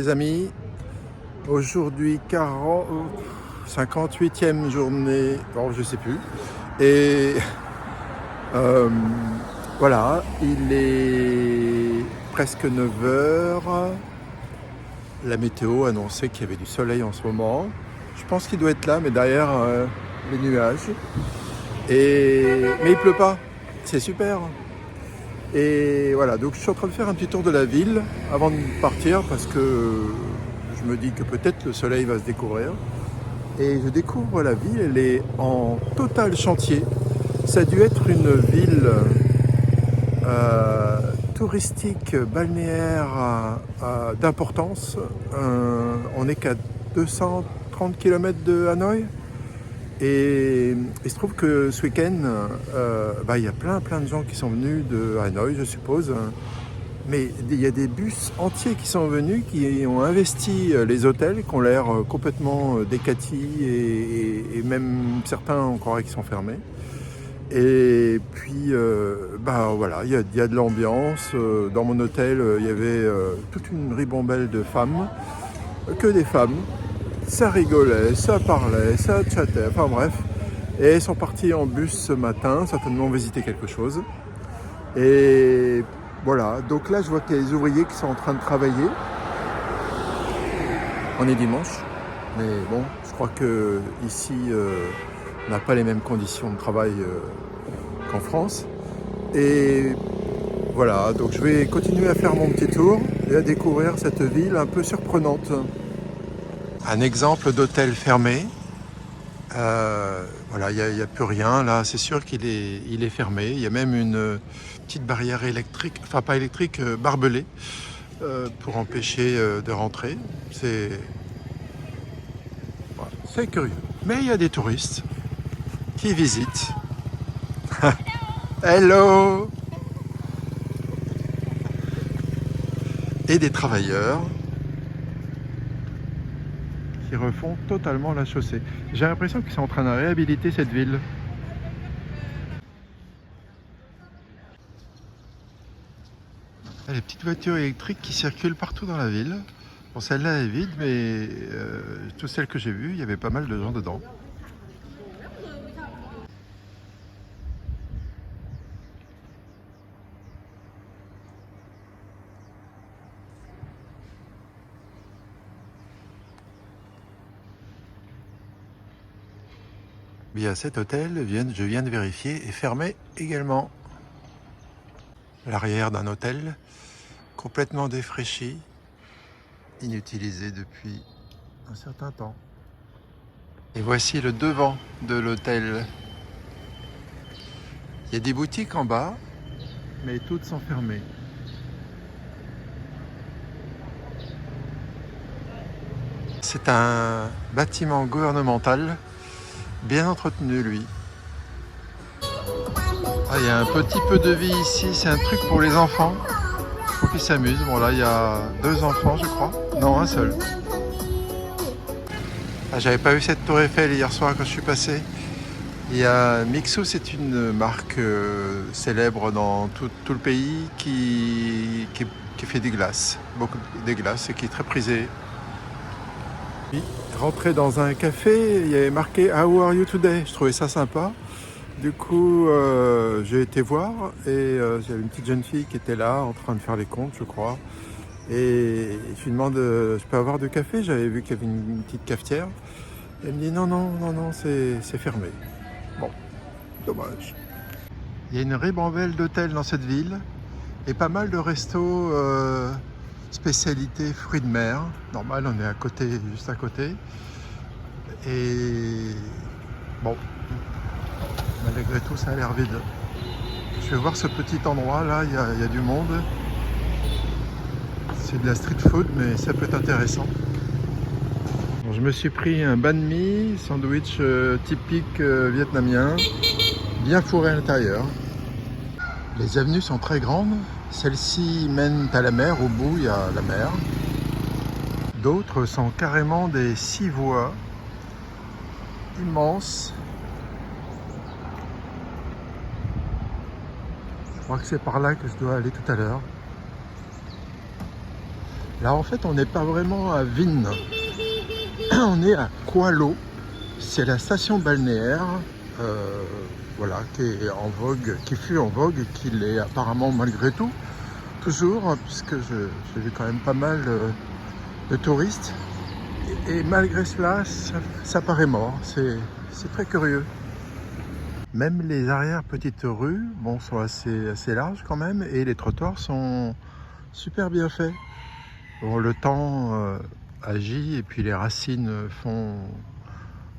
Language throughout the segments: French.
les amis, aujourd'hui 58e journée, bon, je sais plus, et voilà, il est presque 9 heures, la météo annonçait qu'il y avait du soleil en ce moment, je pense qu'il doit être là, mais derrière les nuages, mais il pleut pas, c'est super. Et voilà, donc je suis en train de faire un petit tour de la ville avant de partir parce que je me dis que peut-être le soleil va se découvrir. Et je découvre la ville, elle est en total chantier. Ça a dû être une ville touristique, balnéaire d'importance. On n'est qu'à 230 km de Hanoï. Et il se trouve que ce week-end, il y a plein de gens qui sont venus de Hanoï, je suppose. Mais il y a des bus entiers qui sont venus, qui ont investi les hôtels, qui ont l'air complètement décatis et même certains, on croirait qu'ils sont fermés. Et puis, voilà, il y a de l'ambiance. Dans mon hôtel, il y avait toute une ribambelle de femmes, que des femmes. Ça rigolait, ça parlait, ça chattait, enfin bref. Et elles sont parties en bus ce matin, certainement visiter quelque chose. Et voilà, donc là je vois qu'il y a des ouvriers qui sont en train de travailler. On est dimanche, mais bon, je crois que ici on n'a pas les mêmes conditions de travail qu'en France. Et voilà, donc je vais continuer à faire mon petit tour et à découvrir cette ville un peu surprenante. Un exemple d'hôtel fermé. Voilà, il n'y a plus rien. Là, c'est sûr qu'il est fermé. Il y a même une petite barrière électrique, enfin pas électrique, barbelée, pour empêcher de rentrer. C'est curieux. Mais il y a des touristes qui visitent. Hello! Et des travailleurs qui refont totalement la chaussée. J'ai l'impression qu'ils sont en train de réhabiliter cette ville. Les petites voitures électriques qui circulent partout dans la ville. Bon, celle-là est vide, mais toutes celles que j'ai vues, il y avait pas mal de gens dedans. Bien, cet hôtel, je viens de vérifier, est fermé également. L'arrière d'un hôtel complètement défraîchi, inutilisé depuis un certain temps. Et voici le devant de l'hôtel. Il y a des boutiques en bas, mais toutes sont fermées. C'est un bâtiment gouvernemental, bien entretenu lui. Ah, il y a un petit peu de vie ici, c'est un truc pour les enfants, pour qu'ils s'amusent. Bon là il y a 2 enfants je crois, non un seul. Ah, j'avais pas vu cette tour Eiffel hier soir quand je suis passé. Il y a Mixo, c'est une marque célèbre dans tout le pays qui fait des glaces, beaucoup de glaces et qui est très prisée. Rentrer dans un café, il y avait marqué How are you today? Je trouvais ça sympa. Du coup, j'ai été voir et j'avais une petite jeune fille qui était là en train de faire les comptes, je crois. Et je lui demande, je peux avoir du café? J'avais vu qu'il y avait une petite cafetière. Et elle me dit non, c'est fermé. Bon, dommage. Il y a une ribambelle d'hôtels dans cette ville et pas mal de restos spécialité fruits de mer. Normal, on est à côté, juste à côté. Et bon, malgré tout, ça a l'air vide. Je vais voir ce petit endroit là, il y a du monde. C'est de la street food, mais ça peut être intéressant. Bon, je me suis pris un banh mi, sandwich typique vietnamien, bien fourré à l'intérieur. Les avenues sont très grandes. Celles-ci mènent à la mer, au bout il y a la mer. D'autres sont carrément des 6 voies immenses. Je crois que c'est par là que je dois aller tout à l'heure. Là en fait on n'est pas vraiment à Vinh, on est à Khoa Lo. C'est la station balnéaire voilà, qui est en vogue, qui fut en vogue et qui l'est apparemment malgré tout, toujours, puisque j'ai vu quand même pas mal de touristes. Et malgré cela, ça paraît mort. C'est très curieux. Même les arrières petites rues, bon, sont assez larges quand même, et les trottoirs sont super bien faits. Bon, le temps agit et puis les racines font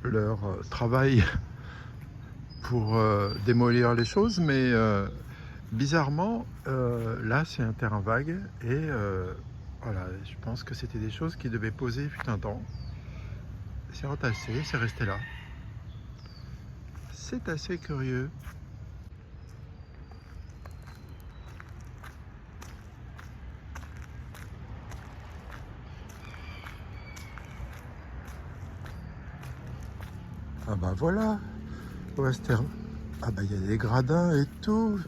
leur travail pour démolir les choses, mais bizarrement, là c'est un terrain vague et voilà, je pense que c'était des choses qui devaient poser fut un temps. C'est entassé, c'est resté là. C'est assez curieux. Ah bah voilà, Western. Ah bah il y a des gradins et tout.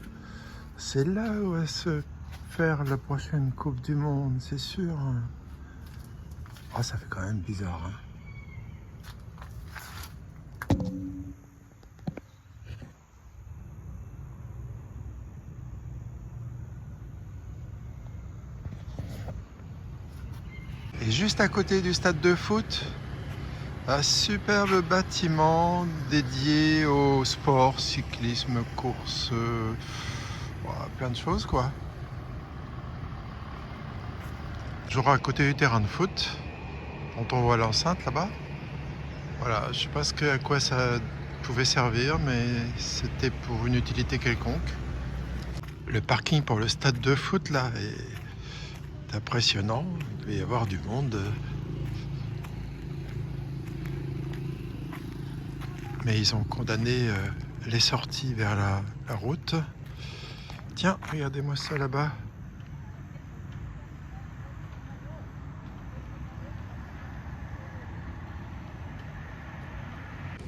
C'est là où va se faire la prochaine Coupe du Monde, c'est sûr. Ah, ça fait quand même bizarre, hein. Et juste à côté du stade de foot, un superbe bâtiment dédié au sport, cyclisme, course, voilà, plein de choses quoi. Toujours à côté du terrain de foot, dont on voit l'enceinte là-bas. Voilà, je sais pas à quoi ça pouvait servir, mais c'était pour une utilité quelconque. Le parking pour le stade de foot là est impressionnant, il doit y avoir du monde. Mais ils ont condamné les sorties vers la route. Tiens, regardez-moi ça là-bas.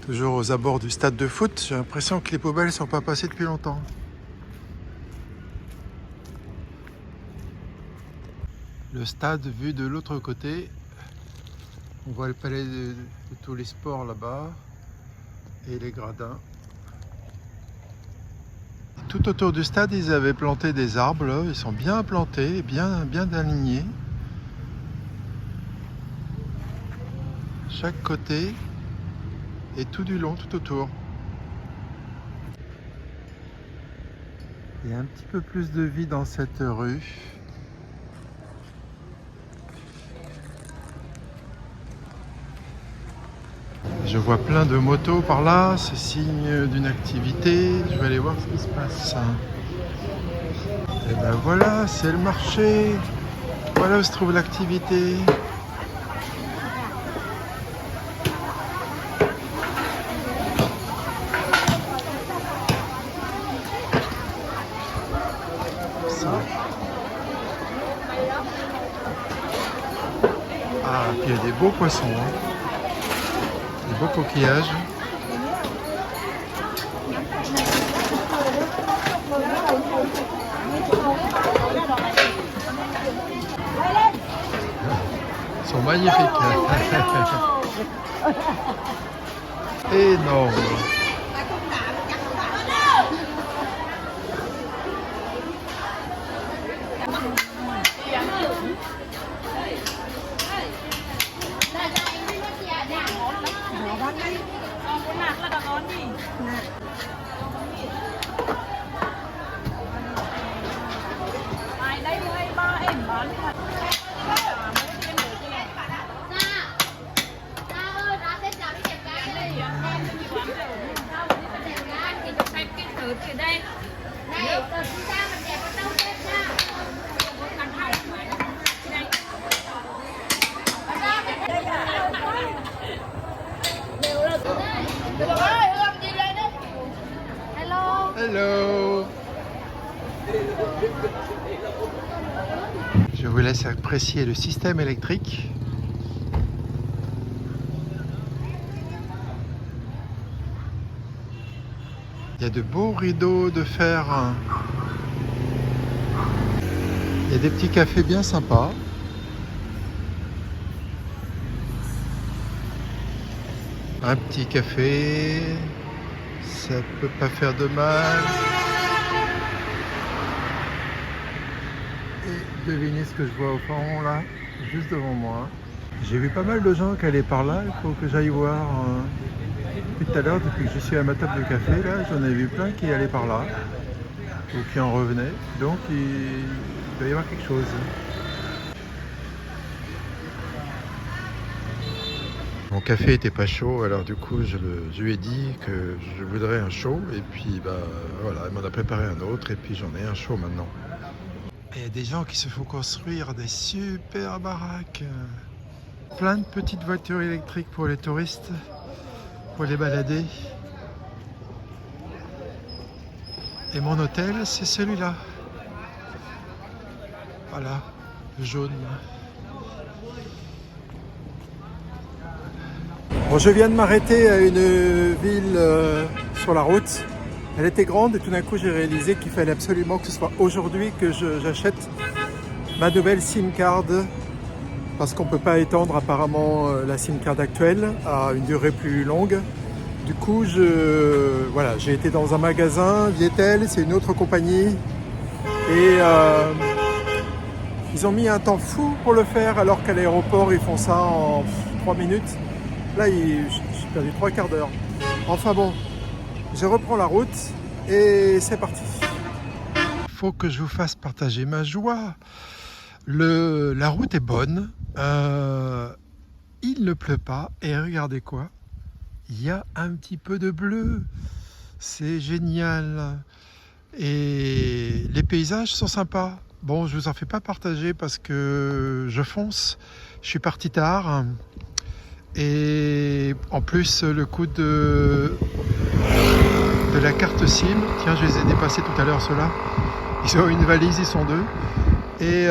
Toujours aux abords du stade de foot, j'ai l'impression que les poubelles ne sont pas passées depuis longtemps. Le stade vu de l'autre côté. On voit le palais de tous les sports là-bas et les gradins. Tout autour du stade, ils avaient planté des arbres. Là. Ils sont bien plantés, bien alignés. Chaque côté et tout du long, tout autour. Il y a un petit peu plus de vie dans cette rue. Je vois plein de motos par là, c'est signe d'une activité. Je vais aller voir ce qui se passe. Et ben voilà, c'est le marché. Voilà où se trouve l'activité. Ah, puis il y a des beaux poissons, hein. Des beaux coquillages. Ils sont magnifiques. Énorme. Hello. Je vous laisse apprécier le système électrique. Il y a de beaux rideaux de fer. Il y a des petits cafés bien sympas. Un petit café, ça peut pas faire de mal. Et devinez ce que je vois au fond là, juste devant moi. J'ai vu pas mal de gens qui allaient par là, il faut que j'aille voir. Depuis tout à l'heure, depuis que je suis à ma table de café, là, j'en ai vu plein qui allaient par là, ou qui en revenaient. Donc il doit y avoir quelque chose. Mon café était pas chaud, alors du coup je lui ai dit que je voudrais un chaud, et puis bah voilà, elle m'en a préparé un autre, et puis j'en ai un chaud maintenant. Et il y a des gens qui se font construire des super baraques. Plein de petites voitures électriques pour les touristes, pour les balader. Et mon hôtel, c'est celui-là. Voilà, le jaune. Bon, je viens de m'arrêter à une ville sur la route. Elle était grande et tout d'un coup j'ai réalisé qu'il fallait absolument que ce soit aujourd'hui que j'achète ma nouvelle SIM card, parce qu'on ne peut pas étendre apparemment la SIM card actuelle à une durée plus longue. Du coup, voilà, j'ai été dans un magasin, Vietel, c'est une autre compagnie, et ils ont mis un temps fou pour le faire, alors qu'à l'aéroport ils font ça en 3 minutes. Là, j'ai perdu 3 quarts d'heure. Enfin bon, je reprends la route et c'est parti. Il faut que je vous fasse partager ma joie. La route est bonne, il ne pleut pas, et regardez quoi, il y a un petit peu de bleu, c'est génial, et les paysages sont sympas. Bon, je vous en fais pas partager parce que je fonce, je suis parti tard, et en plus le coût de la carte SIM, tiens, je les ai dépassés tout à l'heure, ceux-là, ils ont une valise, ils sont deux, et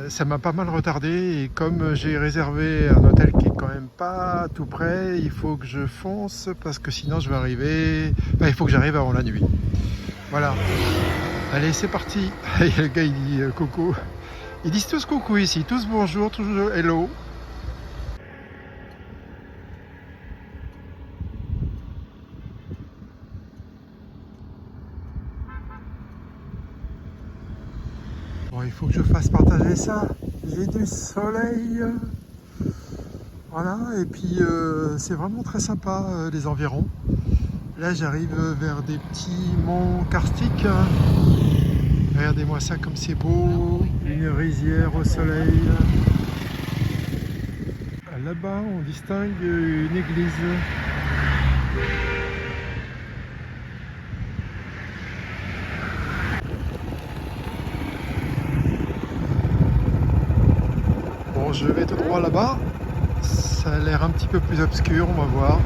ça m'a pas mal retardé, et comme j'ai réservé un hôtel qui est quand même pas tout près, il faut que je fonce parce que sinon je vais arriver, enfin, il faut que j'arrive avant la nuit. Voilà, allez, c'est parti. Et le gars il dit coucou, ils disent tous coucou ici, tous bonjour, tous hello. Bon, il faut que je fasse partager ça, j'ai du soleil. Voilà, et puis c'est vraiment très sympa les environs. Là j'arrive vers des petits monts karstiques. Regardez-moi ça comme c'est beau, une rizière au soleil. Là-bas on distingue une église. Bon, je vais tout droit là-bas. Ça a l'air un petit peu plus obscur, on va voir.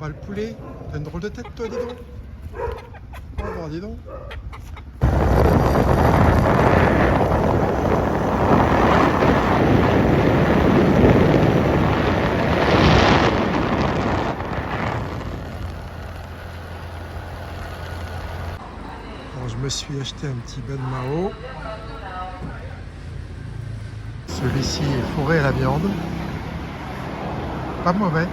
Le poulet, t'as une drôle de tête toi, dis donc. Oh, bon, dis donc. me suis acheté un petit Ben Mao. Celui-ci est fourré à la viande. Pas mauvais.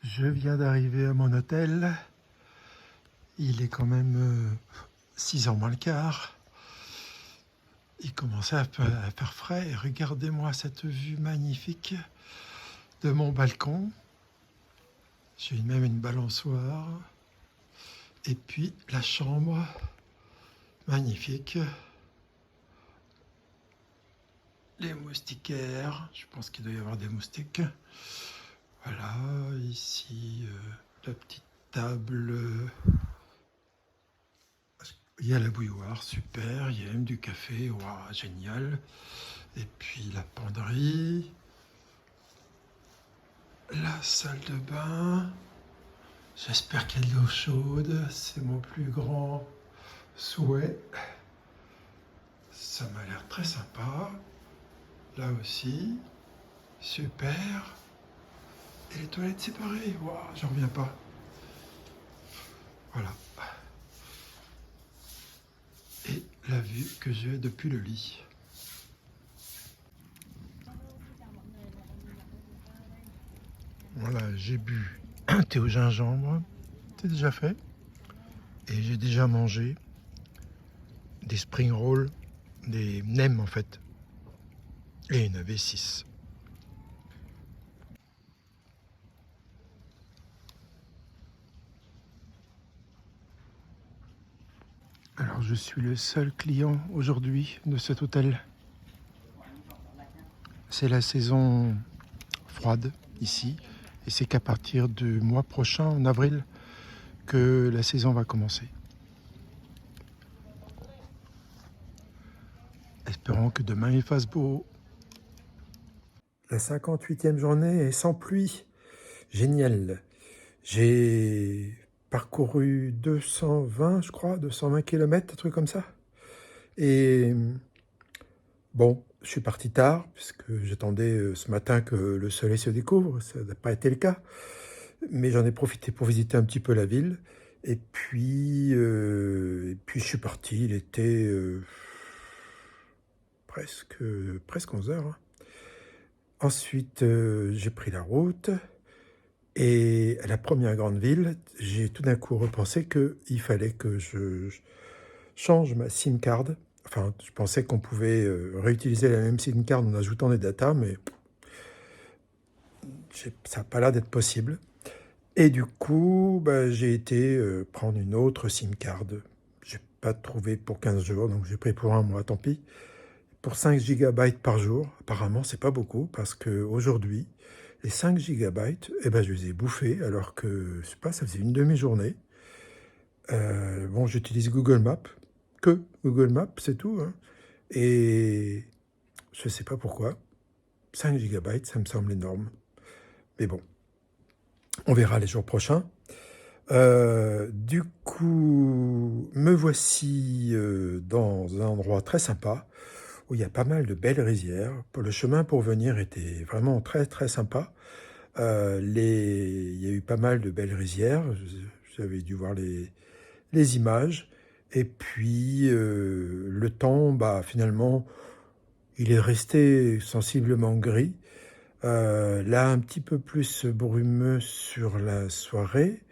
Je viens d'arriver à mon hôtel. Il est quand même 6h moins le quart. Il commençait à faire frais. Et regardez-moi cette vue magnifique de mon balcon. J'ai même une balançoire. Et puis la chambre, magnifique. Les moustiquaires, je pense qu'il doit y avoir des moustiques. Voilà, ici la petite table. Il y a la bouilloire, super. Il y a même du café, waouh, génial. Et puis la penderie. La salle de bain. J'espère qu'il y a de l'eau chaude. C'est mon plus grand souhait. Ça m'a l'air très sympa. Là aussi. Super. Et les toilettes séparées. Waouh, j'en reviens pas. Voilà. Et la vue que j'ai depuis le lit. Voilà, j'ai bu un thé au gingembre. C'est déjà fait. Et j'ai déjà mangé des spring rolls, des nems en fait. Et une V6. Alors je suis le seul client aujourd'hui de cet hôtel. C'est la saison froide ici. Et c'est qu'à partir du mois prochain, en avril, que la saison va commencer. Espérons que demain il fasse beau. La 58e journée est sans pluie. Génial. J'ai parcouru 220, je crois, 220 km, un truc comme ça. Et bon, je suis parti tard, puisque j'attendais ce matin que le soleil se découvre. Ça n'a pas été le cas. Mais j'en ai profité pour visiter un petit peu la ville. Et puis je suis parti. Il était presque 11 heures. Hein. Ensuite, j'ai pris la route. Et à la première grande ville, j'ai tout d'un coup repensé qu'il fallait que je change ma SIM card. Enfin, je pensais qu'on pouvait réutiliser la même SIM card en ajoutant des datas, mais ça n'a pas l'air d'être possible. Et du coup, bah, j'ai été prendre une autre SIM card. J'ai pas trouvé pour 15 jours, donc j'ai pris pour un mois, tant pis. Pour 5 gigabytes par jour, apparemment, c'est pas beaucoup, parce qu'aujourd'hui, les 5 gigabytes, eh ben, je les ai bouffés, alors que, je sais pas, ça faisait une demi-journée. Bon, j'utilise Google Maps, que Google Maps, c'est tout. Hein. Et je sais pas pourquoi. 5 gigabytes, ça me semble énorme. Mais bon, on verra les jours prochains. Du coup, me voici dans un endroit très sympa où il y a pas mal de belles rizières. Le chemin pour venir était vraiment très très sympa. Il y a eu pas mal de belles rizières. J'avais dû voir les images. Et puis le temps, bah, finalement, il est resté sensiblement gris. Là, un petit peu plus brumeux sur la soirée.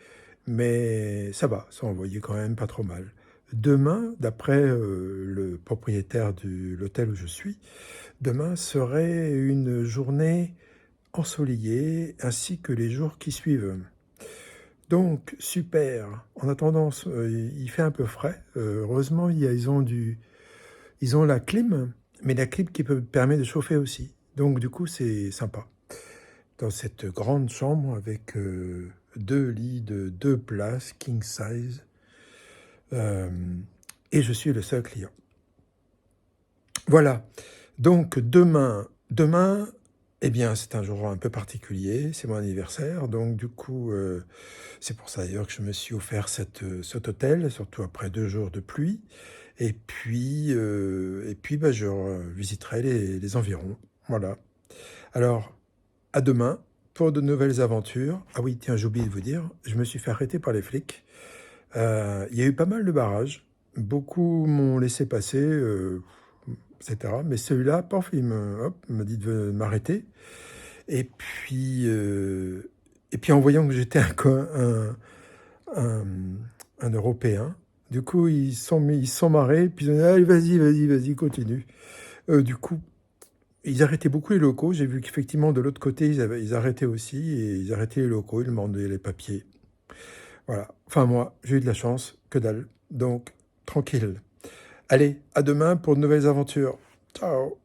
Mais ça va, ça envoyait quand même pas trop mal. Demain, d'après le propriétaire de l'hôtel où je suis, demain serait une journée ensoleillée ainsi que les jours qui suivent. Donc, super. En attendant, il fait un peu frais. Heureusement, ils ont la clim, mais la clim qui permet de chauffer aussi. Donc, du coup, c'est sympa. Dans cette grande chambre avec 2 lits de 2 places, king size. Et je suis le seul client. Voilà. Donc demain, eh bien, c'est un jour un peu particulier. C'est mon anniversaire. Donc du coup, c'est pour ça d'ailleurs que je me suis offert cet hôtel, surtout après 2 jours de pluie. Et puis bah, je visiterai les environs. Voilà. Alors, à demain pour de nouvelles aventures. Ah oui, tiens, j'ai oublié de vous dire, je me suis fait arrêter par les flics. Il y a eu pas mal de barrages. Beaucoup m'ont laissé passer, etc. Mais celui-là, paf, hop, il m'a dit de m'arrêter. Et puis en voyant que j'étais un, un Européen, du coup, ils se sont marrés, puis ils ont dit, allez, vas-y, continue. Du coup, ils arrêtaient beaucoup les locaux. J'ai vu qu'effectivement, de l'autre côté, ils arrêtaient aussi, et ils arrêtaient les locaux, ils demandaient les papiers. Voilà. Enfin, moi, j'ai eu de la chance, que dalle. Donc, tranquille. Allez, à demain pour de nouvelles aventures. Ciao!